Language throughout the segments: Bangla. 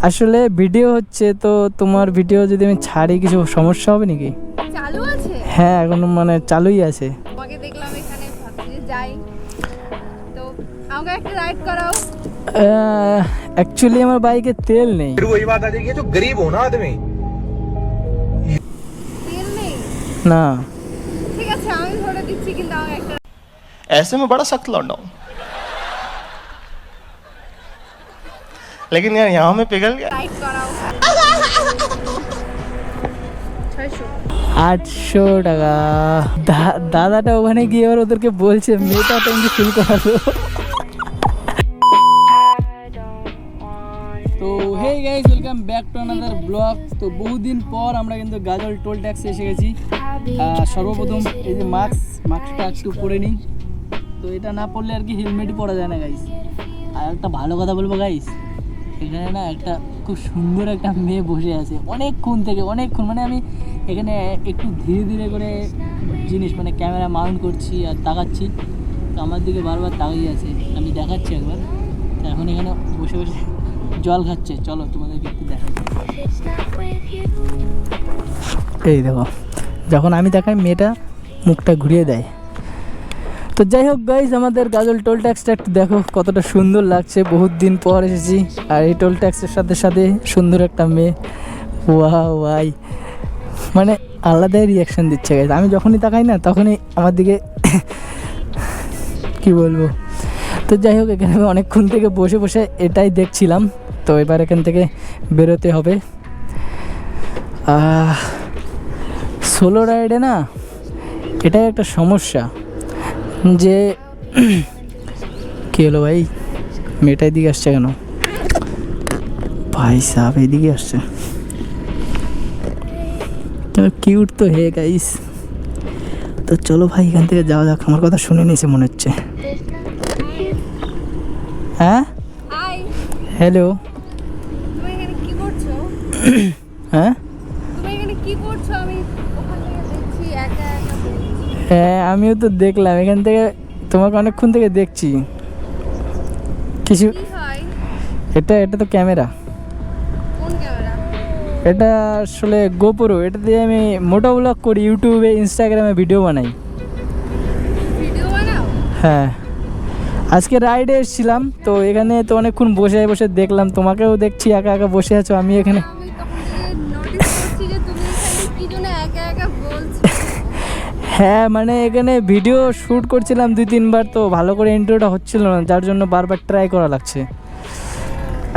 আসলে ভিডিও হচ্ছে তো তোমার ভিডিও যদি আমি ছাড়ি কিছু সমস্যা হবে নাকি? চালু আছে? হ্যাঁ এখন মানে চালুই আছে। তোমাকে দেখলাম এখানে, ভাবছি যে যাই, তো আমাকে একটা রাইড করাও। অ্যাকচুয়ালি আমার বাইকে তেল নেই। फिर वही बात आ जाएगी जो गरीब हो ना आदमी। তেল নেই? না ঠিক আছে আমি ধরে দিচ্ছি, কিন্তু আমাকে একটা ऐसे में बड़ा सख्त लौंडा हूं, लेकिन यार यहाँ में पिघल गया। রাইড করাও। 600। 800 টাকা। দাদাটা ওখানে গিয়ে এবার ওদেরকে বলছে মেয়েটা ট্যাঙ্কি ফিল করালো। তো hey guys, welcome back to another blog. তো বহুদিন পর আমরা কিন্তু গাজল টোল ট্যাক্সে এসে গেছি। সর্বপ্রথম এই যে মাস্কটা একটু পরে নিই, তো এটা না পরলে আর কি হেলমেটই পরা যায় না গাইস। আর একটা ভালো কথা বলবো গাইস, এখানে না একটা খুব সুন্দর একটা মেয়ে বসে আছে অনেকক্ষণ মানে আমি এখানে একটু ধীরে ধীরে করে জিনিস মানে ক্যামেরা মাউন্ট করছি আর তাকাচ্ছি, তো আমার দিকে বারবার তাকিয়ে আছে। আমি দেখাচ্ছি একবার, তো এখন এখানে বসে বসে জল খাচ্ছে। চলো তোমাদেরকে একটু দেখাই। এই দেখো, যখন আমি দেখাই মেয়েটা মুখটা ঘুরিয়ে দেয়। তো যাই হোক গাইজ, আমাদের গাজল টোল ট্যাক্সটা একটু দেখো কতটা সুন্দর লাগছে। বহুত দিন পর এসেছি, আর এই টোল ট্যাক্সের সাথে সাথে সুন্দর একটা মেয়ে। ওয়াই মানে আলাদাই রিয়াকশান দিচ্ছে গাইজ। আমি যখনই তাকাই না তখনই আমার দিকে কি বলবো। তো যাই হোক, এখানে আমি অনেকক্ষণ থেকে বসে বসে এটাই দেখছিলাম। তো এবার এখান থেকে বেরোতে হবে। সোলো রাইডে না এটাই একটা সমস্যা যে কী হলো ভাই, মেয়েটা এদিকে আসছে কেন? ভাই সাহেব এদিকে আসছে কেন? কিউট তো হে গাইস। তো চলো ভাই এখান থেকে যাওয়া যাক। আমার কথা শুনে নিয়েছে মনে হচ্ছে। হ্যাঁ হাই, হ্যালো। তুমি এখানে কি করছো? হ্যাঁ তুমি এখানে কি করছো? আমি ওখান থেকে দেখছি একা একা বলছি। হ্যাঁ আমিও তো দেখলাম, এখান থেকে তোমাকে অনেকক্ষণ থেকে দেখছি। কিছু কি হয়? এটা তো ক্যামেরা। কোন ক্যামেরা? এটা আসলে গোপ্রো। এটা দিয়ে আমি মোটো ব্লগ করি, ইউটিউবে ইনস্টাগ্রামে ভিডিও বানাই। ভিডিও বানাও? হ্যাঁ আজকে রাইডে এসেছিলাম, তো এখানে তো অনেকক্ষণ বসে বসে দেখলাম, তোমাকেও দেখছি একা একা বসে আছো। আমি এখানে আমি তখন নোটিস করছি যে তুমি এখানে কি জন্য একা একা বলছো। হ্যাঁ মানে এখানে ভিডিও শ্যুট করছিলাম 2-3 বার, তো ভালো করে ইন্ট্রোটা হচ্ছিল না, যার জন্য বারবার ট্রাই করা লাগছে।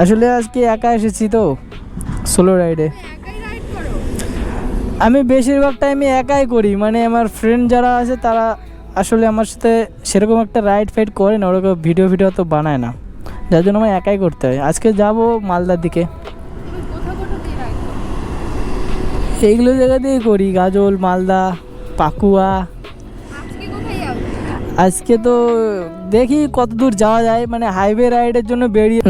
আসলে আজকে একা এসেছি তো সোলো রাইডে। একাই রাইড করো? আমি বেশিরভাগ টাইমে একাই করি, মানে আমার ফ্রেন্ড যারা আছে তারা আসলে আমার সাথে সেরকম একটা রাইড ফাইড করে না, ওরকম ভিডিও তো বানায় না, যার জন্য আমার একাই করতে হয়। আজকে যাব মালদার দিকে, তুমি কোথা দিয়ে রাইড করো? এইগুলো জায়গা দিয়েই করি, গাজল, মালদা, পাকুয়া। আজকে কোথায় যাবে? আজকে তো দেখি কত দূর যাওয়া যায়, মানে হাইওয়ে রাইডের জন্য বেরিয়ে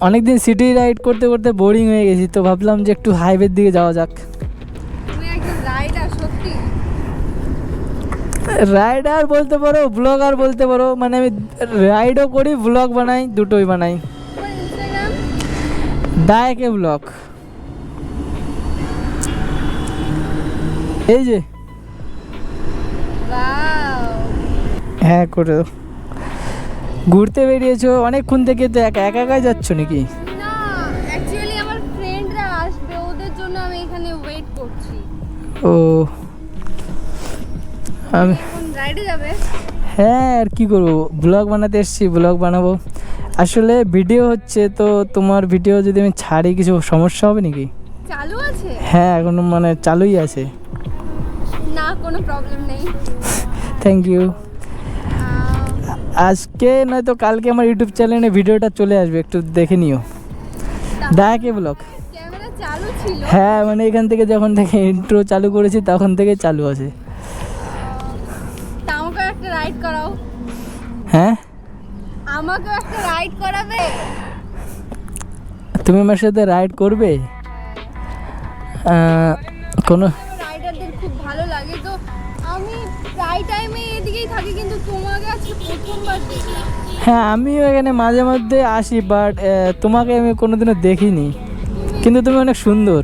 অনেকদিন সিটি রাইড করতে করতে বোরিং হয়ে গেছি, তো ভাবলাম যে একটু হাইওয়ের দিকে যাওয়া যাক। তুমি একজন রাইডার সত্যি? রাইডার বলতে পারো, ব্লগার বলতে পারো, মানে আমি রাইডও করি, ব্লগ বানাই, দুটোই বানাই। তোমার ইনস্টাগ্রাম? দায়কে ব্লগ। এই যে ওয়াও, হ্যাঁ করে দাও। ঘুরতে বেরিয়েছো অনেকক্ষণ থেকে, তো একাই যাচ্ছ নাকি? না অ্যাকচুয়ালি আমার ফ্রেন্ডরা আসবে, ওদের জন্য আমি এখানে ওয়েট করছি। ও আমি এখন রাইডে যাবে? হ্যাঁ আর কি করবো, ব্লগ বানাতে এসেছি, ব্লগ বানাবো। আসলে ভিডিও হচ্ছে তো তোমার ভিডিও যদি আমি ছাড়ি কিছু সমস্যা হবে নাকি? চালু আছে? হ্যাঁ এখন মানে চালুই আছে। না কোনো প্রবলেম নেই। Thank you. আজকে নয়তো কালকে আমার ইউটিউব চ্যানেলে ভিডিওটা চলে আসবে, একটু দেখে নিও। দায়াকে ব্লগ। ক্যামেরা চালু ছিল? হ্যাঁ মানে এখান থেকে যখন থেকে ইন্ট্রো চালু করেছি তখন থেকে চালু আছে। তা আমাকে একটা রাইড করাও। হ্যাঁ আমাকে একটা রাইড করাবে? তুমি আমার সাথে রাইড করবে? কোনো রাইডারদের খুব ভালো লাগে, তো আমি প্রায় টাইমে এদিকেই থাকি, কিন্তু তোমাকে আজকে প্রথমবার দেখলাম। হ্যাঁ আমিও এখানে মাঝে মধ্যে আসি, বাট তোমাকে আমি কোনোদিনও দেখিনি। তুমি কিন্তু তুমি অনেক সুন্দর।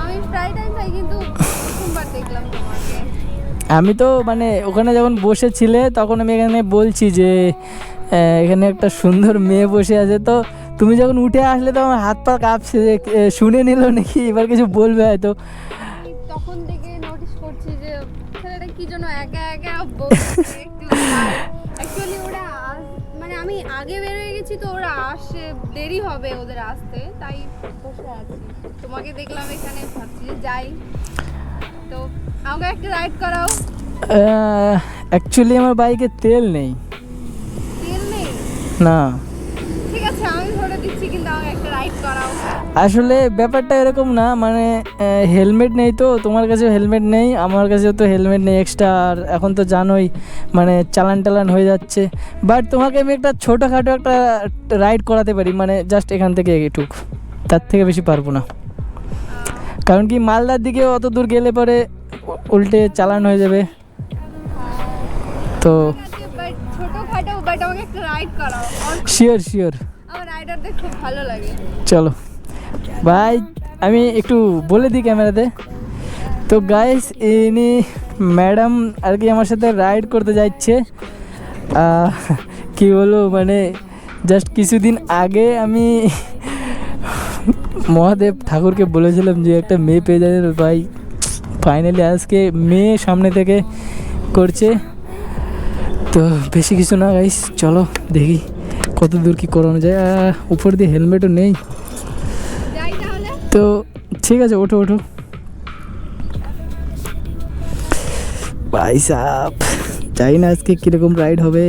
আমি প্রায় টাইম খাই কিন্তু প্রথমবার দেখলাম তোমাকে। আমি তো মানে ওখানে যখন বসেছিলে তখন আমি এখানে বলছি যে এখানে একটা সুন্দর মেয়ে বসে আছে, তো তুমি যখন উঠে আসলে তো আমার হাত পা কাঁপছে যে শুনে নিল নাকি এবার কিছু বলবে হয়তো। আমি তখন থেকে নোটিস করছি যে ছেলেটা কি জন্য একা একা বসে একটু অ্যাকচুয়ালি ওরা মানে আমি আগে বের হয়ে গেছি তো ওরা আসে দেরি হবে ওদের আসতে, তাই বসে আছি। তোমাকে দেখলাম এখানে ভাবছি যে যাই, তো আমাকে একটা রাইড করাও। অ্যাকচুয়ালি আমার বাইকে তেল নেই। তেল নেই? না ঠিক আছে আমি ধরে দিচ্ছি, কিন্তু আমাকে একটা রাইড করাও। আসলে ব্যাপারটা এরকম না, মানে হেলমেট নেই তো, তোমার কাছে হেলমেট নেই, আমার কাছেও তো হেলমেট নেই এক্সট্রা, আর এখন তো জানোই মানে চালান টালান হয়ে যাচ্ছে। বাট তোমাকে আমি একটা ছোটোখাটো একটা রাইড করাতে পারি, মানে জাস্ট এখান থেকে এটুক, তার থেকে বেশি পারবো না। কারণ কি মালদার দিকে অত দূর গেলে পরে উল্টে চালান হয়ে যাবে তো। বাট ছোটখাটো, বাট আমাকে একটা রাইড করাও। শিওর শিওর, আমার রাইডারদের খুব ভালো লাগে। চলো ভাই, আমি একটু বলে দিই ক্যামেরাতে। তো গাইস, ইনি ম্যাডাম আর কি আমার সাথে রাইড করতে যাচ্ছে। কি বলবো, মানে জাস্ট কিছুদিন আগে আমি মহাদেব ঠাকুরকে বলেছিলাম যে একটা মেয়ে পেয়ে যাবে ভাই, ফাইনালি আজকে মেয়ে সামনে থেকে করছে। তো বেশি কিছু না গাইস, চলো দেখি কত দূর কী করানো যায়। উপর দিয়ে হেলমেটও নেই, যাই তাহলে। তো ঠিক আছে ওঠো ওঠো। ভাই সাহ, জানি না আজকে কীরকম রাইড হবে,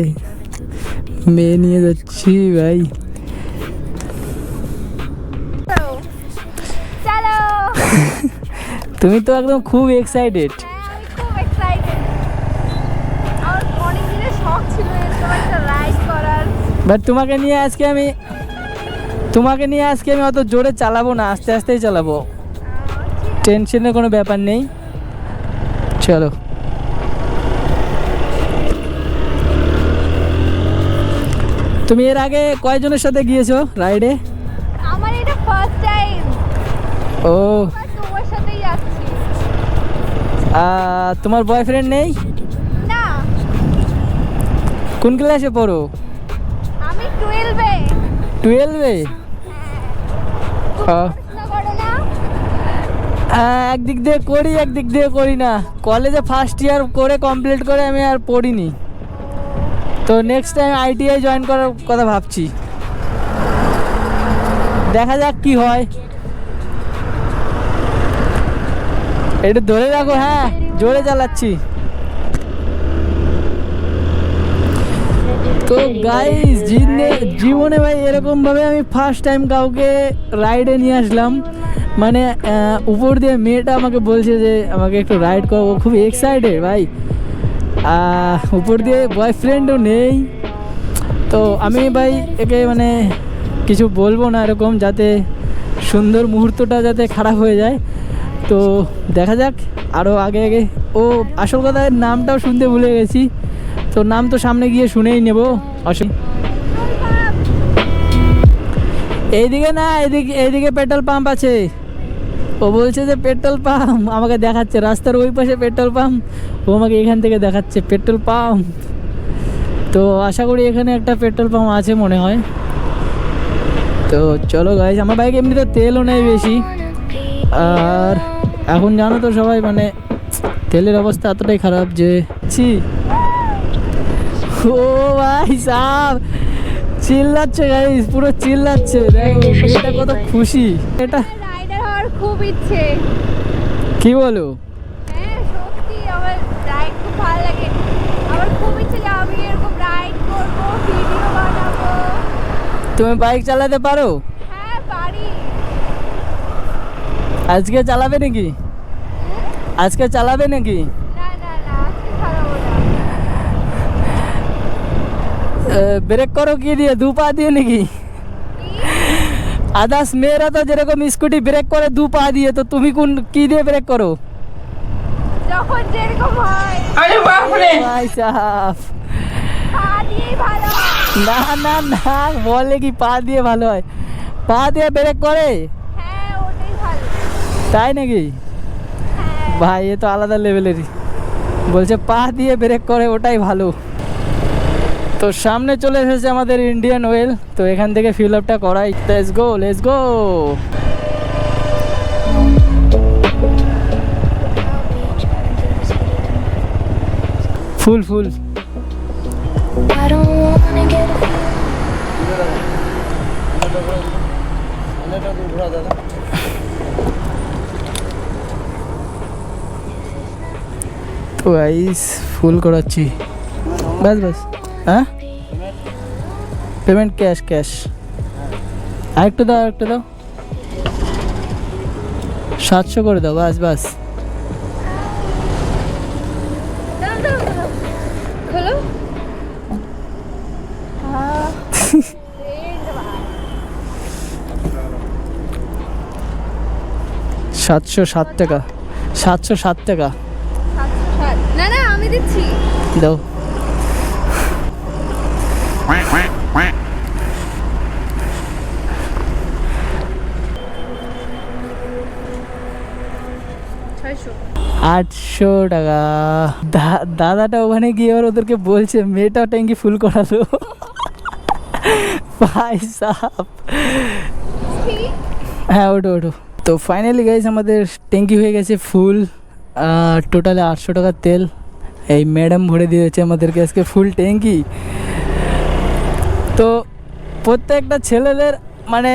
মেয়ে নিয়ে যাচ্ছি ভাই। চলো। তুমি তো একদম খুব এক্সাইটেড। হ্যাঁ, আমি খুব এক্সাইটেড। আমার অনেক দিনের শখ ছিল এরকম একটা রাইড করার। বাট তোমাকে নিয়ে আজকে আমি অত জোরে চালাবো না, আস্তে আস্তেই চালাবো, টেনশনের কোনো ব্যাপার নেই। চলো তুমি এর আগে কয়জনের সাথে গিয়েছো রাইডে? আমার এটা ফার্স্ট টাইম। ও, তোমার সাথেই যাচ্ছি। তোমার বয়ফ্রেন্ড নেই? না, কোন ক্লাসে পড়ো? আমি 12-এ। 12-এ? পড়াশোনা করো না? একদিক দিয়ে করি একদিক দিয়ে করি না, কলেজে ফার্স্ট ইয়ার করে কমপ্লিট করে আমি আর পড়িনি, তো নেক্সট টাইম ITI জয়েন করার কথা ভাবছি, দেখা যাক কি হয়। একটু ধরে রাখো, হ্যাঁ জোরে চালাচ্ছি। তো গাইস, জীবনে ভাই এরকমভাবে আমি ফার্স্ট টাইম কাউকে রাইডে নিয়ে আসলাম, মানে উপর দিয়ে মেয়েটা আমাকে বলছে যে আমাকে একটু রাইড করবো, খুব এক্সাইটেড ভাই। উপর দিয়ে বয়ফ্রেন্ডও নেই, তো আমি ভাই একে মানে কিছু বলবো না এরকম, যাতে সুন্দর মুহূর্তটা যাতে খারাপ হয়ে যায়। তো দেখা যাক আরও আগে আগে। ও আসল কথা নামটাও শুনতে ভুলে গেছি, তো নাম তো সামনে গিয়ে শুনেই নেবো। এইদিকে না, এইদিকে পেট্রোল পাম্প আছে। ও বলছে যে পেট্রোল পাম্প আমাকে দেখাচ্ছে, রাস্তার ওই পাশে পেট্রোল পাম্প, ও আমাকে এখান থেকে দেখাচ্ছে পেট্রোল পাম্প। তো আশা করি এখানে একটা পেট্রোল পাম্প আছে মনে হয়। তো চলো গাইস, আমার বাইকে এমনিতে তেলও নেই বেশি, আর এখন জানো তো সবাই মানে তেলের অবস্থা এতটাই খারাপ যে ও ভাই সাহ চিল্লাচ্ছে গাইস, পুরো চিল্লাচ্ছে, দেখো এটা কত খুশি। এটা রাইডার হওয়ার খুব ইচ্ছে। কি বলো? হ্যাঁ সত্যি, আমার রাইড খুব ভালো লাগে। আমার খুব ইচ্ছে যে আমি এরকম রাইড করবো, ভিডিও বানাবো। তুমি বাইক চালাতে পারো? হ্যাঁ পারি। আজকে চালাবে নাকি? আজকে চালাবে নাকি? না না না, আজকে চালাবো না। ব্রেক করো কি দিয়ে, দু পা দিয়ে নাকি? আদার্স মেয়েরা তো যেরকম স্কুটি ব্রেক করে দু পা দিয়ে, তো তুমি কোন কি দিয়ে ব্রেক করো? যখন যেরকম হয়। ভাই সাহেব, পা দিয়েই ভালো হয়। না না না, বলে কি পা দিয়ে ভালো হয়, পা দিয়ে ব্রেক করে, হ্যাঁ ওটাই ভালো। তাই নাকি? ভাই এ তো আলাদা লেভেলেরই, বলছে পা দিয়ে ব্রেক করে ওটাই ভালো। তো সামনে চলে এসেছে আমাদের ইন্ডিয়ান ওয়েল, তো এখান থেকে ফিল আপটা করাই। Let's go let's go. Full full I don't wanna get তো গাইস ফুল করাচ্ছি, বাস বাস। হ্যাঁ পেমেন্ট ক্যাশ ক্যাশ, আরেকটু দাও আরেকটু দাও, 700 করে দাও, বাস বাস। হলো 707 টাকা, 707 টাকা না না আমি দিচ্ছি। দাও। ছয়শো। 800 টাকা। দাদাটা ওখানে গিয়ে এবার ওদেরকে বলছে মেয়েটা ট্যাঙ্কি ফুল করালো। ভাই সাহেব, হ্যাঁ ওঠো ওঠো। তো ফাইনালি গাইস আমাদের ট্যাঙ্কি হয়ে গেছে ফুল, টোটালে 800 টাকার তেল এই ম্যাডাম ভরে দিয়েছে আমাদেরকে আজকে ফুল ট্যাঙ্কি। তো প্রত্যেকটা ছেলেদের মানে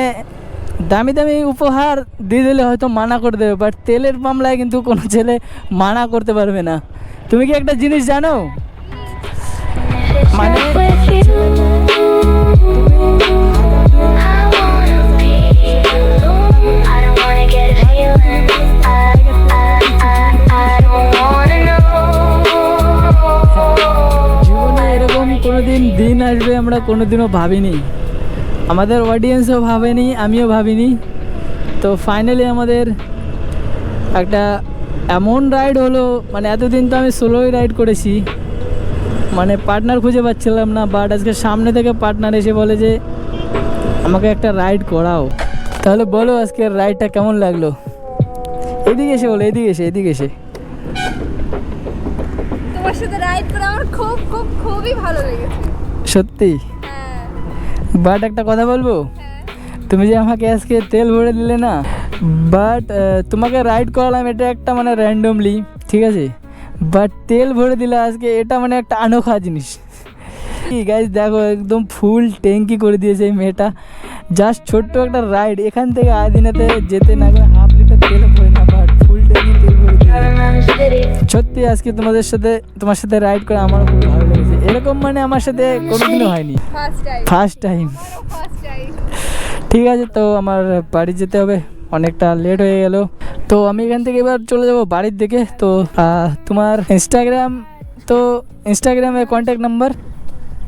দামি দামি উপহার দিয়ে দিলে হয়তো মানা করে দেবে, বাট তেলের মামলায় কিন্তু কোনো ছেলে মানা করতে পারবে না। তুমি কি একটা জিনিস জানো, মানে with you. I wanna be alone. I don't wanna get a feeling. I don't wanna know. জীবনে এরকম কোনোদিন দিন আসবে আমরা কোনোদিনও ভাবিনি, আমাদের অডিয়েন্সও ভাবেনি, আমিও ভাবিনি। তো ফাইনালি আমাদের একটা এমন রাইড হলো, মানে এতদিন তো আমি সোলোই রাইড করেছি, মানে পার্টনার খুঁজে পাচ্ছিলাম না, বাট আজকে সামনে থেকে পার্টনার এসে বলে যে আমাকে একটা রাইড করাও। তাহলে বলো আজকের রাইডটা কেমন লাগলো? এদিকে এসে বলো, এদিকে এসে, এদিকে এসে। তোমার সাথে রাইড করে আমার খুব খুব খুবই ভালো লেগেছে। সত্যি? হ্যাঁ বাট একটা কথা বলবো, হ্যাঁ তুমি যে আমাকে আজকে তেল ভরে দিলে না, বাট তোমাকে রাইড করালাম এটা একটা মানে র্যান্ডমলি, ঠিক আছে, বাট তেল ভরে দিলে আজকে এটা মানে একটা আনোখা জিনিস। গাইজ দেখো একদম ফুল ট্যাঙ্কি করে দিয়েছে এই মেয়েটা, জাস্ট ছোট্ট একটা রাইড, এখান থেকে আদিনাতে যেতে না করে হাফ লিটার তেল ভরে না, বাট ফুল ট্যাঙ্কি তেল ভরে দিয়েছে। সত্যি আজকে তোমার সাথে রাইড করে আমার খুব ভালো লেগেছে, এরকম মানে আমার সাথে কোনোদিনও হয়নি, first time first time. First time. ঠিক আছে, তো আমার বাড়ি যেতে হবে, অনেকটা লেট হয়ে গেল। তো আমি এখান থেকে এবার চলে যাব বাড়ির দিকে। তো তোমার ইনস্টাগ্রামে কন্ট্যাক্ট নাম্বার?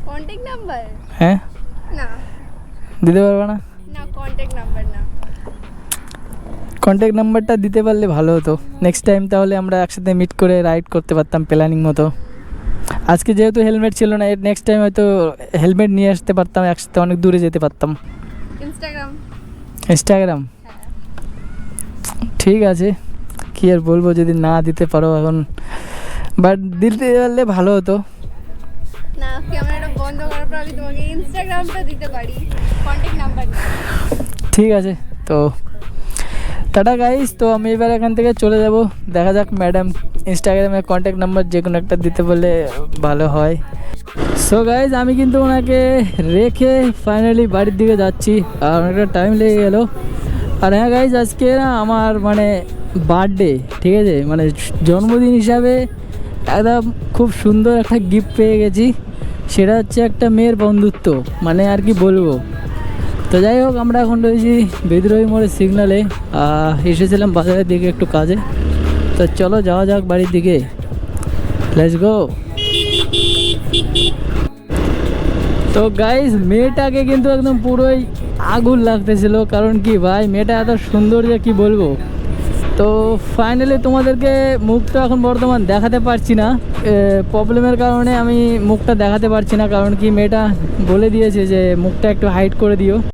কন্ট্যাক্ট নাম্বার হ্যাঁ না দিতে পারবে না? না কন্ট্যাক্ট নাম্বার না। কন্ট্যাক্ট নাম্বারটা দিতে পারলে ভালো হতো, নেক্সট টাইম তাহলে আমরা একসাথে মিট করে রাইড করতে পারতাম প্ল্যানিং মতো। আজকে যেহেতু হেলমেট ছিল না, এর নেক্সট টাইম হয়তো হেলমেট নিয়ে আসতে পারতাম, একসাথে অনেক দূরে যেতে পারতাম। ইনস্টাগ্রাম ঠিক আছে, কী আর বলবো, যদি না দিতে পারো এখন, বাট দিতে পারলে ভালো হতো। না ক্যামেরাটা বন্ধ করার পর আমি তোমাকে ইনস্টাগ্রামটা দিতে পারি, কন্ট্যাক্ট নাম্বার না। ঠিক আছে, তো টাটা গাইস। তো আমি এবার এখান থেকে চলে যাব, দেখা যাক ম্যাডাম ইনস্টাগ্রামে কন্ট্যাক্ট নাম্বার যে কোনো একটা দিতে বললে ভালো হয়। সো গাইজ আমি কিন্তু ওনাকে রেখে ফাইনালি বাড়ির দিকে যাচ্ছি, আর অনেকটা টাইম লেগে গেল। আর হ্যাঁ গাইজ আজকে না আমার মানে বার্থডে, ঠিক আছে, মানে জন্মদিন হিসাবে একদম খুব সুন্দর একটা গিফট পেয়ে গেছি, সেটা হচ্ছে একটা মেয়ের বন্ধুত্ব, মানে আর কি বলবো। তো যাই হোক, আমরা এখন রয়েছি বিদ্রোহী মোড়ের সিগনালে, এসেছিলাম বাজারের দিকে একটু কাজে। তো চলো যাওয়া যাক বাড়ির দিকে, লেটস গো। তো গাইস মেয়েটাকে কিন্তু একদম পুরোই আগুন লাগতেছিল, কারণ কি ভাই মেয়েটা এত সুন্দর যে কি বলবো, তো ফাইনালি তোমাদেরকে মুখটা এখন বর্তমান দেখাতে পারছি না, প্রবলেমের কারণে আমি মুখটা দেখাতে পারছি না, কারণ কি মেয়েটা বলে দিয়েছে যে মুখটা একটু হাইড করে দিও।